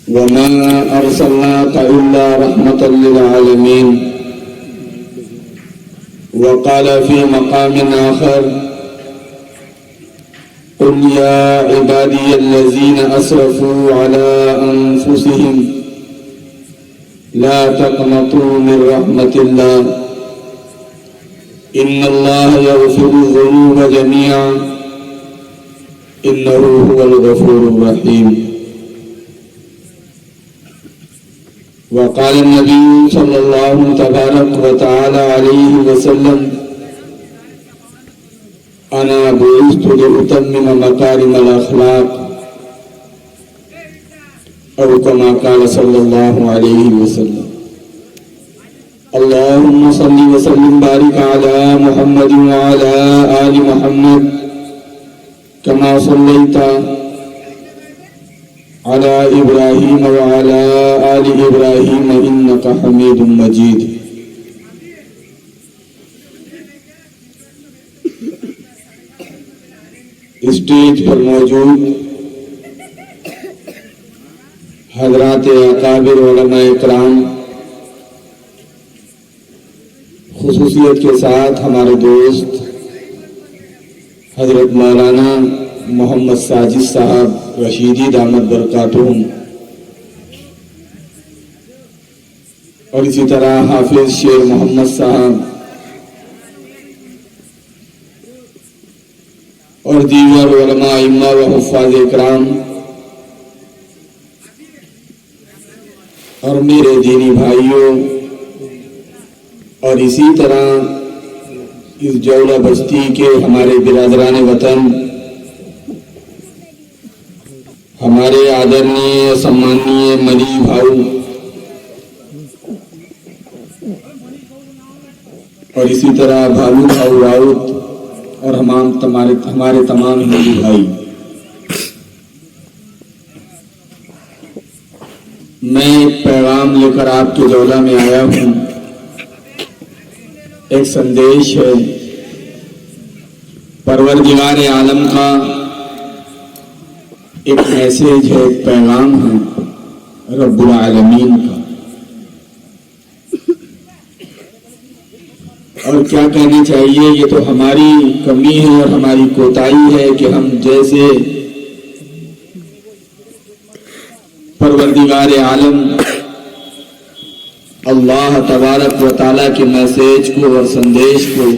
وما أرسلناك إلا رحمة للعالمين. وقال في مقام آخر: قل يا عبادي الذين أسرفوا على أنفسهم لا تقنطوا من رحمة الله إن الله يغفر الذنوب جميعا إنه هو الغفور الرحيم. وقال النبي صلى الله تبارك وتعالى عليه وسلم: أنا بعثت لأتمم مكارم الأخلاق، أو كما قال صلى الله عليه وسلم. اللهم صل وسلم بارك على محمد وعلى آل محمد كما صليت على إبراهيم وعلى آل إبراهيم إنك حميد مجيد. اسٹیج پر موجود حضرات اکابر علماء اکرام، خصوصیت کے ساتھ ہمارے دوست حضرت مولانا محمد ساجد صاحب رشیدی دامت برکاتہم، اور اسی طرح حافظ شیر محمد صاحب اور دیگر علماء ائمہ و حفاظ اکرام اور میرے دینی بھائیوں، اور اسی طرح اس جولہ بستی کے ہمارے برادران وطن، ہمارے آدرنیہ سمانیہ ملی بھاؤ، اور اسی طرح بھالو بھاؤ راؤت اور ہمارے تمام ہندو بھائی، میں ایک پیغام لے کر آپ کے جولہ میں آیا ہوں. ایک سندیش ہے، پروردگار عالم کا ایک میسیج ہے، ایک پیغام ہے رب العالمین کا. اور کیا کہنا چاہیے، یہ تو ہماری کمی ہے اور ہماری کوتاہی ہے کہ ہم جیسے پروردگار عالم اللہ تبارک و تعالیٰ کے میسیج کو اور سندیش کو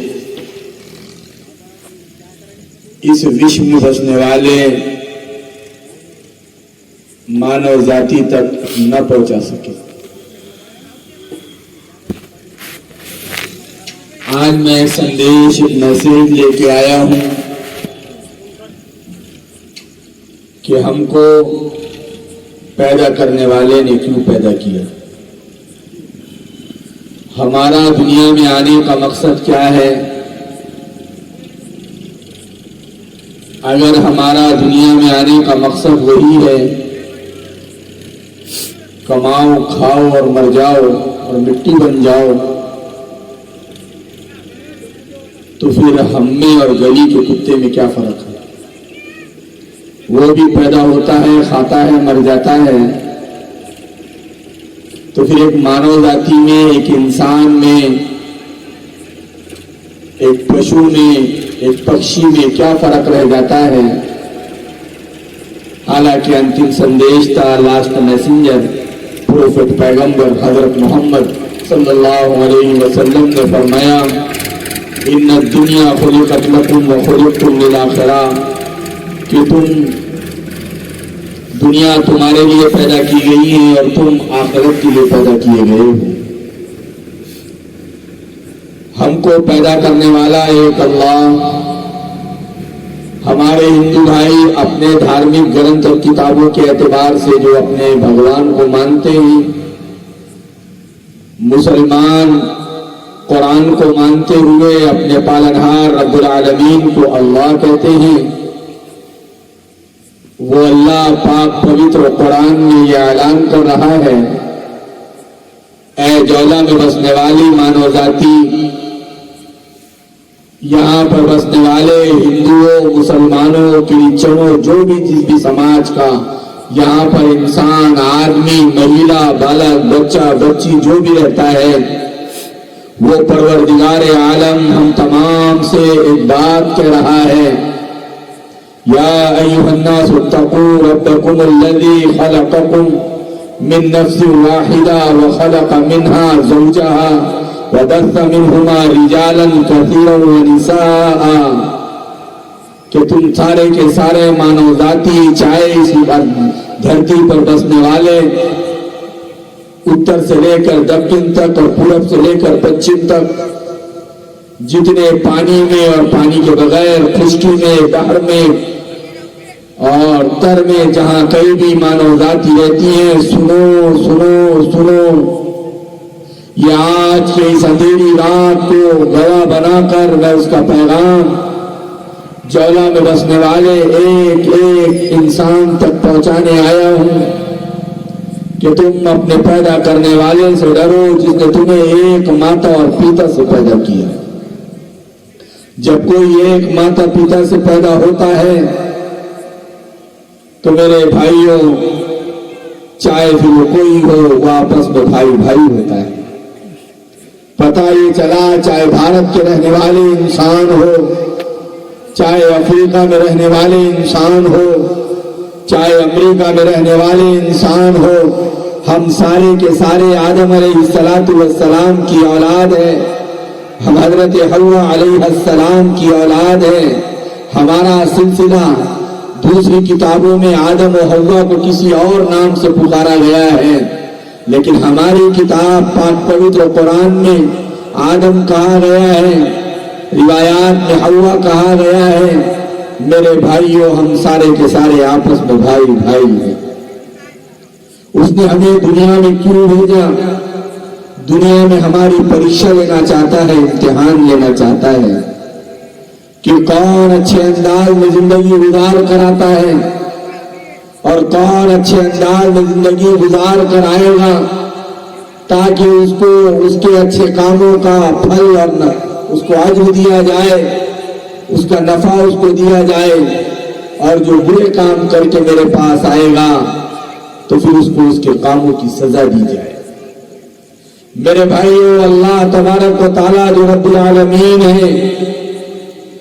اس وشو میں بسنے والے مانو ذاتی تک نہ پہنچا سکے. آج میں ایک سندیش، ایک میسیج لے کے آیا ہوں کہ ہم کو پیدا کرنے والے نے کیوں پیدا کیا، ہمارا دنیا میں آنے کا مقصد کیا ہے. اگر ہمارا دنیا میں آنے کا مقصد وہی ہے کماؤ کھاؤ اور مر جاؤ اور مٹی بن جاؤ، تو پھر ہم میں اور گلی کے کتے میں کیا فرق ہے؟ وہ بھی پیدا ہوتا ہے، کھاتا ہے، مر جاتا ہے. تو پھر ایک مانو ذاتی میں، ایک انسان میں، ایک پشو میں، ایک پکشی میں کیا فرق رہ جاتا ہے؟ حالانکہ انتم سندیش تھا، لاسٹ میسنجر پروفٹ پیغمبر حضرت محمد صلی اللہ علیہ وسلم نے فرمایا: ان الدنیا خلقت لکم وخلقتم للآخرہ، کہ دنیا تمہارے لیے پیدا کی گئی ہے اور تم آخرت کے لیے پیدا کیے گئے ہو. ہم کو پیدا کرنے والا ایک اللہ. ہمارے ہندو بھائی اپنے دھارمک گرنتھ اور کتابوں کے اعتبار سے جو اپنے بھگوان کو مانتے ہیں، مسلمان قرآن کو مانتے ہوئے اپنے پالنہار رب العالمین کو اللہ کہتے ہیں. وہ اللہ پاک پوتر قرآن میں یہ اعلان کر رہا ہے: اے جولہ میں بسنے والی مانو ذاتی، یہاں پر بسنے والے ہندوؤں، مسلمانوں، کرسچنوں، جو بھی جس بھی سماج کا یہاں پر انسان، آدمی، مہیلا، بالغ، بچہ، بچی جو بھی رہتا ہے، وہ پروردگار عالم ہم تمام سے ایک بات کہہ رہا ہے، یا ایھا الناس اتقوا ربکم الذی خلقکم من نفس واحدہ وخلق منها زوجها وبث منهما رجالا كثيرا ونساء، کہ تم سارے کے سارے مانو ذاتی، چاہے اس دھرتی پر بسنے والے، اتر سے لے کر دکن تک اور پورب سے لے کر پچھم تک، جتنے پانی میں اور پانی کے بغیر، خشکی میں، بحر میں اور تر میں، جہاں کئی بھی مانو ذاتی رہتی ہیں، سنو سنو سنو، یہ آج کے اس اندھیری رات کو گواہ بنا کر میں اس کا پیغام جولا میں بسنے والے ایک ایک انسان تک پہنچانے آیا ہوں کہ تم اپنے پیدا کرنے والے سے ڈرو، جس نے تمہیں ایک ماتا اور پیتا سے پیدا کیا۔ جب کوئی ایک ماتا پیتا سے پیدا ہوتا ہے تو میرے بھائیوں، چاہے پھر وہ کوئی ہو، وہ آپس میں بھائی بھائی ہوتا ہے۔ پتہ یہ چلا، چاہے بھارت کے رہنے والے انسان ہو، چاہے افریقہ میں رہنے والے انسان ہو، چاہے امریکہ میں رہنے والے انسان ہو، ہم سارے کے سارے آدم علیہ السلام کی اولاد ہیں، ہم حضرت حوا علیہ السلام کی اولاد ہیں۔ ہمارا سلسلہ دوسری کتابوں میں آدم و حوا کو کسی اور نام سے پکارا گیا ہے، لیکن ہماری کتاب پاک پوتر قرآن میں آدم کہا گیا ہے، روایات میں حوا کہا گیا ہے۔ میرے بھائیوں، ہم سارے کے سارے آپس میں بھائی بھائی ہیں۔ اس نے ہمیں دنیا میں کیوں بھیجا؟ دنیا میں ہماری پریکشا لینا چاہتا ہے، امتحان لینا چاہتا ہے کہ کون اچھے انداز میں زندگی گزار کر آتا ہے اور کون اچھے انداز میں زندگی گزار کر آئے گا، تاکہ اس کو اس کے اچھے کاموں کا پھل اور اس کو اجر دیا جائے، اس کا نفع اس کو دیا جائے، اور جو برے کام کر کے میرے پاس آئے گا تو پھر اس کو اس کے کاموں کی سزا دی جائے۔ میرے بھائیو، اللہ تبارک و تعالیٰ جو رب العالمین ہے،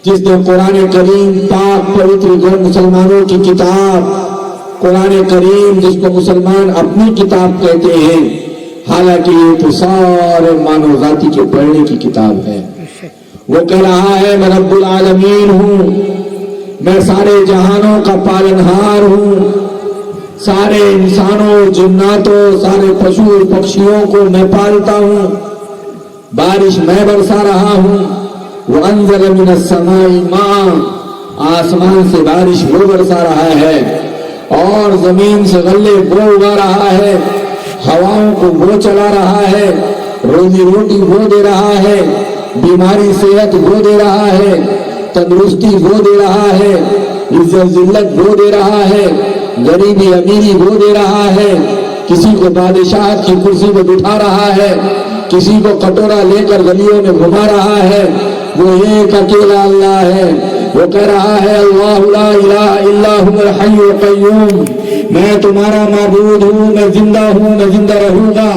جس نے قرآن کریم پاک پوتر مسلمانوں کی کتاب قرآن کریم، جس کو مسلمان اپنی کتاب کہتے ہیں، حالانکہ یہ تو سارے مانو ذاتی کے پڑھنے کی کتاب ہے، وہ کہہ رہا ہے میں رب العالمین ہوں، میں سارے جہانوں کا پالنہار ہوں، سارے انسانوں، جناتوں، سارے پشو پکشیوں کو میں پالتا ہوں، بارش میں برسا رہا ہوں، وَأَنزَلَ مِنَ السَّمَاءِ مَاءً، آسمان سے بارش وہ برسا رہا ہے، اور زمین سے غلے وہ اگا رہا ہے، ہواؤں کو وہ چلا رہا ہے، روزی روٹی وہ دے رہا ہے، بیماری صحت وہ دے رہا ہے، تندرستی وہ دے رہا ہے، عزت ذلت وہ دے رہا ہے، غریبی امیری وہ دے رہا ہے، کسی کو بادشاہت کی کرسی پہ بٹھا رہا ہے، کسی کو کٹورا لے کر گلیوں میں گھما رہا ہے، وہ ایک اکیلا اللہ ہے۔ وہ کہہ رہا ہے اللہ لا الہ الا هو الحی القیوم، میں تمہارا معبود ہوں، میں زندہ ہوں، میں زندہ رہوں گا،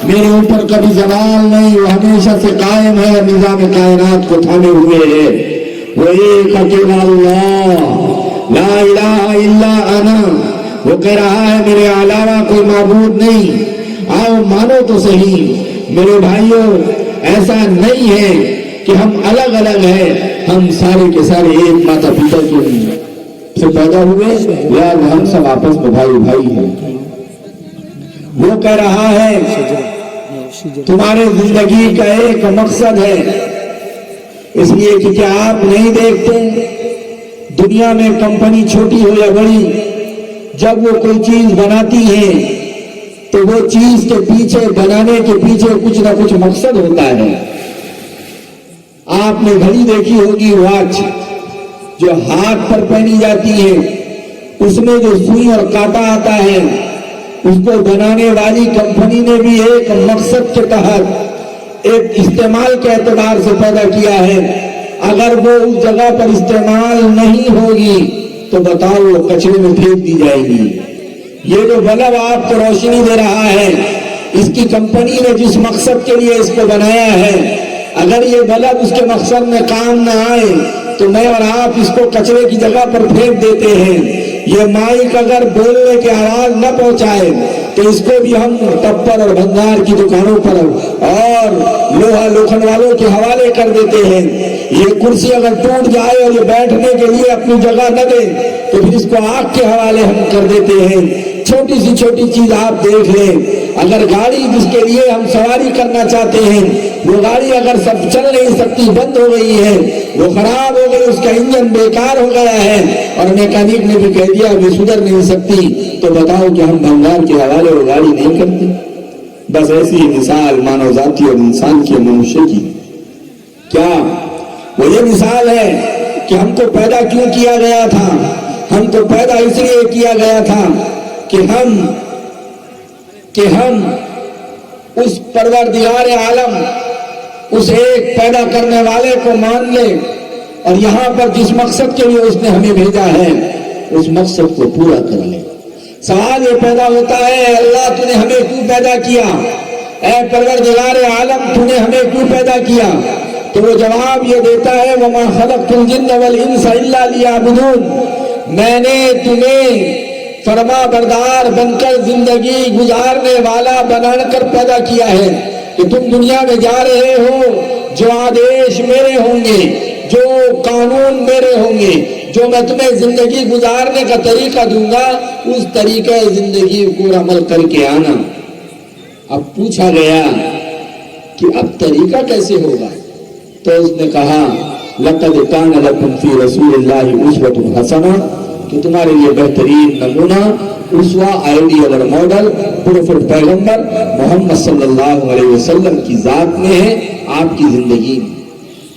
میرے اوپر کبھی زوال نہیں، وہ ہمیشہ سے قائم ہے، نظام کائنات کو تھامے ہوئے ہے۔ وہ ایک اکیلا اللہ، لا الہ الا انا، وہ کہہ رہا ہے میرے علاوہ کوئی معبود نہیں۔ آؤ مانو تو صحیح میرے بھائیوں، ایسا نہیں ہے کہ ہم الگ الگ ہیں، ہم سارے کے سارے ایک ماتا پتا سے پیدا ہوئے، یار ہم سب آپس میں بھائی بھائی ہیں۔ وہ کہہ رہا ہے تمہارے زندگی کا ایک مقصد ہے، اس لیے کہ کیا آپ نہیں دیکھتے دنیا میں کمپنی چھوٹی ہو یا بڑی، جب وہ کوئی چیز بناتی ہے تو وہ چیز کے پیچھے، بنانے کے پیچھے کچھ نہ کچھ مقصد ہوتا ہے۔ آپ نے گھڑی دیکھی ہوگی، واچ جو ہاتھ پر پہنی جاتی ہے، اس میں جو سوئی اور کانٹا آتا ہے، اس کو بنانے والی کمپنی نے بھی ایک مقصد کے تحت، ایک استعمال کے اعتبار سے پیدا کیا ہے۔ اگر وہ اس جگہ پر استعمال نہیں ہوگی تو بتاؤ وہ کچرے میں پھینک دی جائے گی۔ یہ جو بلب آپ کو روشنی دے رہا ہے، اس کی کمپنی نے جس مقصد کے لیے اس کو بنایا ہے، اگر یہ بلب اس کے مقصد میں کام نہ آئے تو میں اور آپ اس کو کچرے کی جگہ پر پھینک دیتے ہیں۔ یہ مائک اگر بولنے کی آواز نہ پہنچائے تو اس کو بھی ہم ٹپر اور بھنگار کی دکانوں پر اور لوہا لوکھن والوں کے حوالے کر دیتے ہیں۔ یہ کرسی اگر ٹوٹ جائے اور یہ بیٹھنے کے لیے اپنی جگہ نہ دے تو پھر اس کو آگ کے حوالے ہم کر دیتے ہیں۔ چھوٹی سی چھوٹی چیز آپ دیکھ لیں، اگر گاڑی جس کے لیے ہم سواری کرنا چاہتے ہیں وہ گاڑی اگر سب چل نہیں سکتی، بند ہو گئی ہے، وہ خراب ہو گئی، اس کا انجن بیکار ہو گیا ہے اور میکینک نے بھی کہہ دیا وہ سدھر نہیں سکتی، تو بتاؤ کہ ہم بھنگار کے حوالے وہ گاڑی نہیں کرتے؟ بس ایسی ہی مثال مانو ذاتی اور انسان کی منشیہ کی کیا وہ یہ مثال ہے کہ ہم کو پیدا کیوں کیا گیا تھا؟ ہم کو پیدا اس لیے کیا گیا تھا کہ ہم اس پروردگار عالم، اس ایک پیدا کرنے والے کو مان لیں اور یہاں پر جس مقصد کے لیے اس نے ہمیں بھیجا ہے اس مقصد کو پورا کر لیں۔ سوال یہ پیدا ہوتا ہے، اللہ تو نے ہمیں کیوں پیدا کیا؟ اے پروردگار عالم تو نے ہمیں کیوں پیدا کیا؟ تو وہ جواب یہ دیتا ہے وَمَا خَلَقْتُ الْجِنَّ وَالْإِنسَ إِلَّا لِيَعْبُدُونَ، میں نے تمہیں فرما بردار بن کر زندگی گزارنے والا بنا کر پیدا کیا ہے کہ تم دنیا میں جا رہے ہو، جو آدیش میرے ہوں گے، جو قانون میرے ہوں گے، جو میں تمہیں زندگی گزارنے کا طریقہ دوں گا اس طریقے زندگی کو عمل کر کے آنا۔ اب پوچھا گیا کہ اب طریقہ کیسے ہوگا؟ تو اس نے کہا لَقَدْ كَانَ لَكُمْ فِي رَسُولِ اللَّهِ أُسْوَةٌ حَسَنَةٌ، کہ تمہارے لیے بہترین نمونہ، اسوہ، آئیڈیل اور ماڈل پروفٹ پیغمبر محمد صلی اللہ علیہ وسلم کی ذات میں ہے، آپ کی زندگی میں۔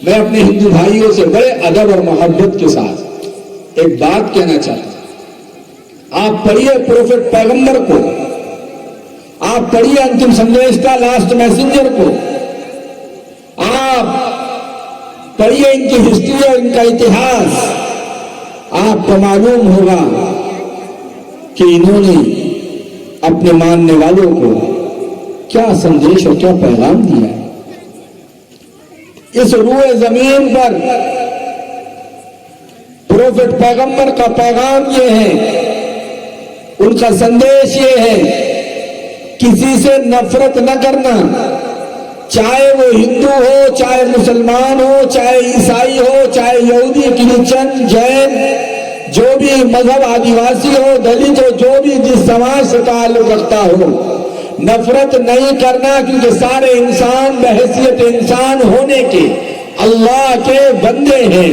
میں اپنے ہندو بھائیوں سے بڑے ادب اور محبت کے ساتھ ایک بات کہنا چاہتا ہوں، آپ پڑھیے پروفٹ پیغمبر کو، آپ پڑھیے انتم سندیشتا لاسٹ میسنجر کو، آپ پڑھیے ان کی ہسٹری اور ان کا اتہاس، آپ کو معلوم ہوگا کہ انہوں نے اپنے ماننے والوں کو کیا سندیش اور کیا پیغام دیا ہے۔ اس روئے زمین پر پروفٹ پیغمبر کا پیغام یہ ہے، ان کا سندیش یہ ہے، کسی سے نفرت نہ کرنا، چاہے وہ ہندو ہو، چاہے مسلمان ہو، چاہے عیسائی ہو، چاہے یہودی، کرسچن، جین، جو بھی مذہب، آدیواسی ہو، دلت ہو، جو بھی جس سماج سے تعلق رکھتا ہو، نفرت نہیں کرنا، کیونکہ سارے انسان بحیثیت انسان ہونے کے اللہ کے بندے ہیں۔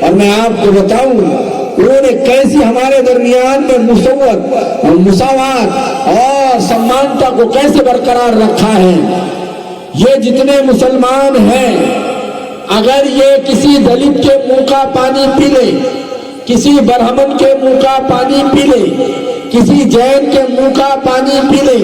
اور میں آپ کو بتاؤں انہوں نے کیسی ہمارے درمیان میں مساوات اور مساوات اور سمانتا کو کیسے برقرار رکھا ہے۔ یہ جتنے مسلمان ہیں، اگر یہ کسی دلت کے منہ کا پانی پی لے، کسی برہمن کے منہ کا پانی پی لے، کسی جین کے منہ کا پانی پی لے،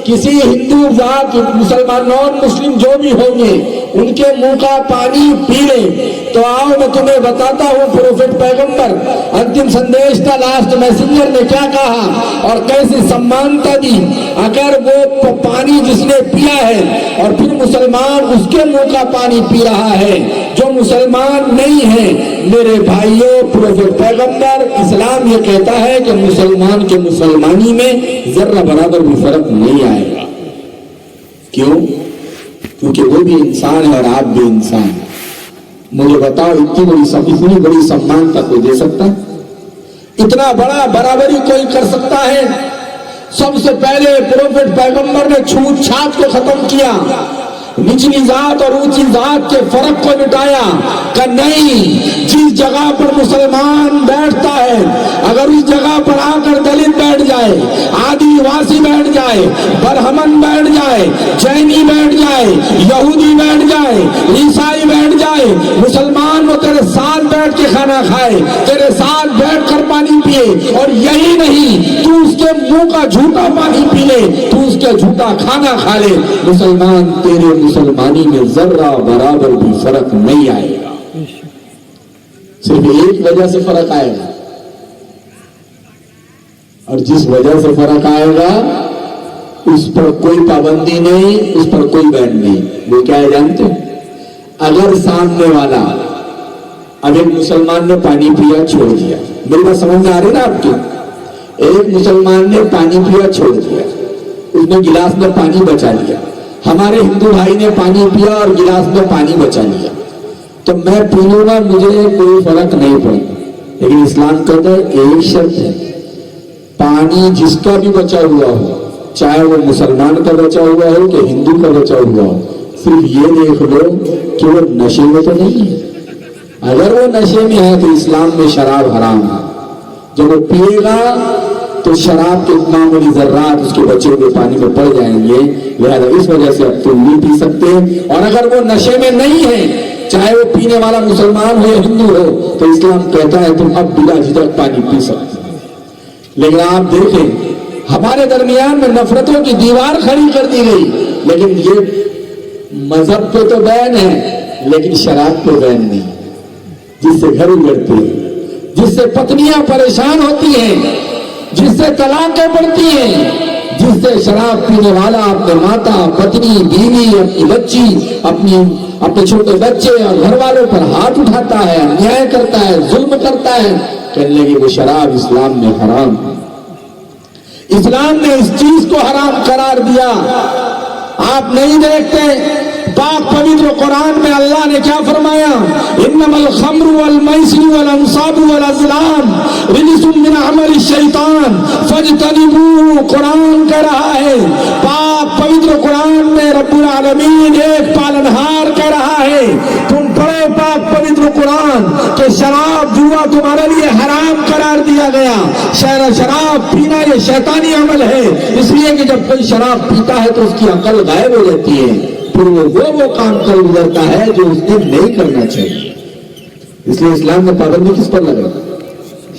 کسی ہندو ذات، مسلمان، نان مسلم جو بھی ہوں گے ان کے منہ کا پانی پی لے، تو آؤ میں تمہیں بتاتا ہوں پروفٹ پیغمبر انتم سندیش کا لاسٹ میسنجر نے کیا کہا اور کیسی سمانتا دی۔ اگر وہ پانی جس نے پیا ہے اور پھر مسلمان اس کے منہ کا پانی پی رہا ہے جو مسلمان نہیں ہے، میرے بھائیوں، پروفٹ پیغمبر اسلام یہ کہتا ہے کہ مسلمان کے مسلمانی میں ذرہ برابر بھی فرق نہیں آئے گا۔ کیوں؟ کیونکہ وہ بھی انسان ہے اور آپ بھی انسان ہیں۔ مجھے بتاؤ اتنی بڑی سمانتا کوئی دے سکتا ہے؟ اتنا بڑا برابری کوئی کر سکتا ہے؟ سب سے پہلے پروفٹ پیغمبر نے چھوت چھات کو ختم کیا، نچلی ذات اور اونچی ذات کے فرق کو مٹایا کہ نہیں، جس جگہ پر مسلمان بیٹھتا ہے اگر اس جگہ پر آ کر دلت بیٹھ جائے، آدی واسی بیٹھ جائے، برہمن بیٹھ جائے، جینی بیٹھ جائے، یہودی بیٹھ جائے، عیسائی بیٹھ جائے، مسلمان وہ تیرے ساتھ بیٹھ کے کھانا کھائے، تیرے ساتھ بیٹھ کر پانی پیے، اور یہی نہیں تو اس کے منہ کا جھوٹا پانی پی لے، تو اس کے جھوٹا کھانا کھا لے، مسلمان تیرے مسلمانی میں ذرہ برابر بھی فرق نہیں آئے گا۔ صرف ایک وجہ سے فرق آئے گا، اور جس وجہ سے فرق آئے گا اس پر کوئی پابندی نہیں, اس پر کوئی بین نہیں. وہ کیا ہے جانتے ہیں؟ اگر سامنے والا, اب ایک مسلمان نے پانی پیا چھوڑ دیا, میری بات سمجھ میں آ رہی نا آپ کی؟ ایک مسلمان نے پانی پیا چھوڑ دیا, اس نے گلاس میں پانی بچا لیا. ہمارے ہندو بھائی نے پانی پیا اور گلاس میں پانی بچا لیا, تو میں پی لوں گا, مجھے کوئی فرق نہیں پڑتا. لیکن اسلام کہتا ہے ایک شرط ہے, پانی جس کا بھی بچا ہوا ہو, چاہے وہ مسلمان کا بچا ہوا ہو کہ ہندو کا بچا ہوا ہو, صرف یہ دیکھ لو کہ وہ نشے میں تو نہیں ہے. اگر وہ نشے میں ہے تو اسلام میں شراب حرام ہے. جب وہ پیے گا تو شراب کے معمولی ذرات اس کے بچے ہوئے پانی میں پڑ جائیں گے, لہذا اس وجہ سے اب تم نہیں پی سکتے. اور اگر وہ نشے میں نہیں ہے, چاہے وہ پینے والا مسلمان ہو یا ہندو ہو, تو اسلام کہتا ہے تم اب بلا جھجک پانی پی سکتے. لیکن آپ دیکھیں ہمارے درمیان میں نفرتوں کی دیوار کھڑی کر دی گئی. لیکن یہ مذہب پہ تو بین ہے, لیکن شراب پہ بین نہیں, جس سے گھر اجڑتے ہیں, جس سے پتنیاں پریشان ہوتی ہیں, جس سے طلاقیں بڑھتی ہیں, جس سے شراب پینے والا اپنے ماتا, پتنی, بیوی, اپنی بچی, اپنے چھوٹے بچے اور گھر والوں پر ہاتھ اٹھاتا ہے, انیائے کرتا ہے, ظلم کرتا ہے. کہنے لگے وہ شراب اسلام میں حرام ہے. اسلام نے اس چیز کو حرام قرار دیا. آپ نہیں دیکھتے پاک پوتر قرآن میں اللہ نے کیا فرمایا؟ انما الخمر والمیسر والانصاب والازلام رجس من عمل الشیطان فاجتنبوہ. قرآن کہہ رہا ہے, پاک پوتر قرآن میں رب العالمین ایک پالنہار کہہ رہا ہے, تم پڑھے پاک پوتر قرآن کہ شراب جوا تمہارے لیے حرام قرار دیا گیا. شراب پینا یہ شیطانی عمل ہے, اس لیے کہ جب کوئی شراب پیتا ہے تو اس کی عقل غائب ہو جاتی ہے, پھر وہ کام کر گزرتا ہے جو اس نے نہیں کرنا چاہیے. اس لیے اسلام نے پابندی کس پر لگا؟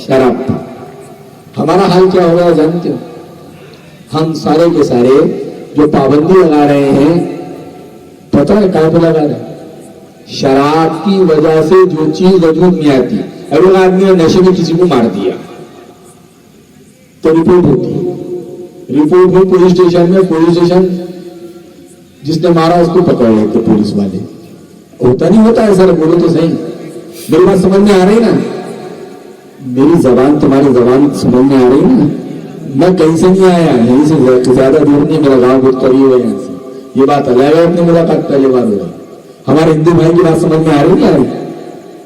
شراب پر. ہمارا حال کیا ہوگا جانتے ہو؟ ہم سارے کے سارے جو پابندی لگا رہے ہیں, پتہ ہے کہاں پہ لگا رہے ہیں؟ شراب کی وجہ سے جو چیز وجود میں آتی. اگر آدمی نے نشے میں کسی کو مار دیا تو رپورٹ ہوتی ہے, رپورٹ ہوئی پولیس اسٹیشن میں, پولیس اسٹیشن جس نے مارا اس کو پکڑ لیتے پولیس والے. ہوتا نہیں ہوتا ہے سر, بولو تو صحیح. میری بات سمجھ میں آ رہی نا؟ میری زبان تمہاری زبان سمجھ میں آ رہی نا؟ میں کہیں سے نہیں آیا, یہیں سے زیادہ دور نہیں, میرا گاؤں بہت قریب ہے یہاں سے. یہ بات الگ ہے, اپنی ملاقات پہلی بار ہو رہی. ہمارے ہندو بھائی کی بات سمجھ میں آ رہی نہیں؟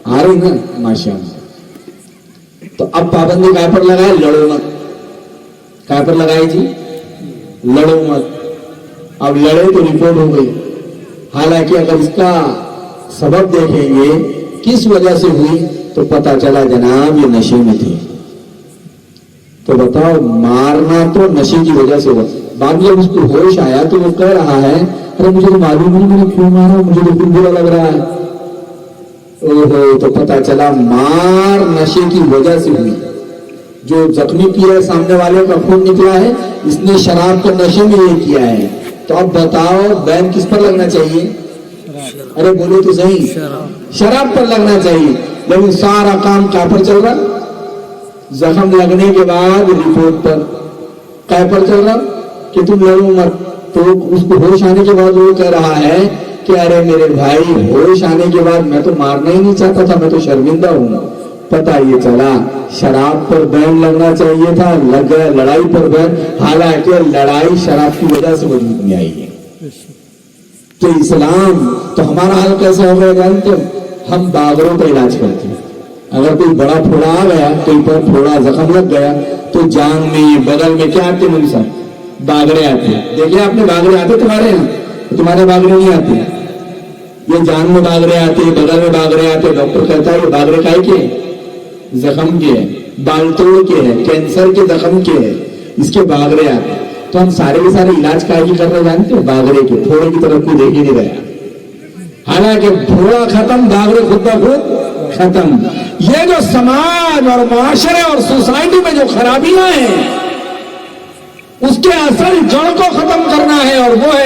آ رہی نا؟ ماشاء اللہ. تو اب پابندی کہاں پر لگائے؟ لڑو مت. کہاں پر لگائی جی؟ لڑو مت. اب لڑے تو رپورٹ ہو گئی. حالانکہ اگر اس کا سبب دیکھیں گے کس وجہ سے ہوئی تو پتا چلا جناب یہ نشے میں تھی. تو بتاؤ, مارنا تو نشے کی وجہ سے ہوا. بعد میں جب اس کو ہوش آیا تو وہ کہہ رہا ہے ارے مجھے تو معلوم نہیں میں نے کیوں مارا, مجھے تو کچھ برا لگ رہا ہے. اوہو, تو پتا چلا مار نشے کی وجہ سے ہوئی. جو زخمی کیا ہے سامنے والے کا خون نکلا ہے, اس نے شراب کے نشے میں یہ کیا ہے. تو اب بتاؤ بین کس پر لگنا چاہیے؟ ارے بولو تو صحیح, شراب پر لگنا چاہیے. لیکن سارا کام کہاں پر چل رہا؟ زخم لگنے کے بعد رپورٹ پر. کہاں پر چل رہا کہ تم لڑو مت. تو اس کو ہوش آنے کے بعد وہ کہہ رہا ہے کہ ارے میرے بھائی, ہوش آنے کے بعد میں تو مارنا ہی نہیں چاہتا تھا, میں تو شرمندہ ہوں. پتا یہ چلا شراب پر بین لگنا چاہیے تھا, لگ گیا لڑائی پر بین. حالانکہ لڑائی شراب کی وجہ سے وجود میں آئی ہے. تو اسلام تو ہمارا حال کیسا ہو گیا جانتے ہو؟ ہم باغروں کا علاج کرتے ہیں. اگر کوئی بڑا پھوڑا آ گیا, کوئی پر پھوڑا زخم لگ گیا, تو جان میں بغل میں کیا آتے مجھ سے؟ باغرے آتے. دیکھیں آپ نے باغرے آتے تمہارے یہاں؟ تمہارے باغرے نہیں آتے. یہ جان میں باغرے آتے, بغل میں باغرے آتے. ڈاکٹر کہتا ہے یہ باغرے کائے کے؟ زخم کے ہے, بال توڑ کے ہے, کینسر کے زخم کے ہے, اس کے باغرے آتے. تو ہم سارے کے سارے علاج کا ہی کر رہے جانتے ہیں باغرے کے. پھوڑے کی طرف کوئی دیکھ ہی نہیں رہا. حالانکہ پھوڑا ختم, باغرے خود بخود ختم. یہ جو سماج اور معاشرے اور سوسائٹی میں جو خرابیاں ہیں اس کے اصل جڑ کو ختم کرنا ہے, اور وہ ہے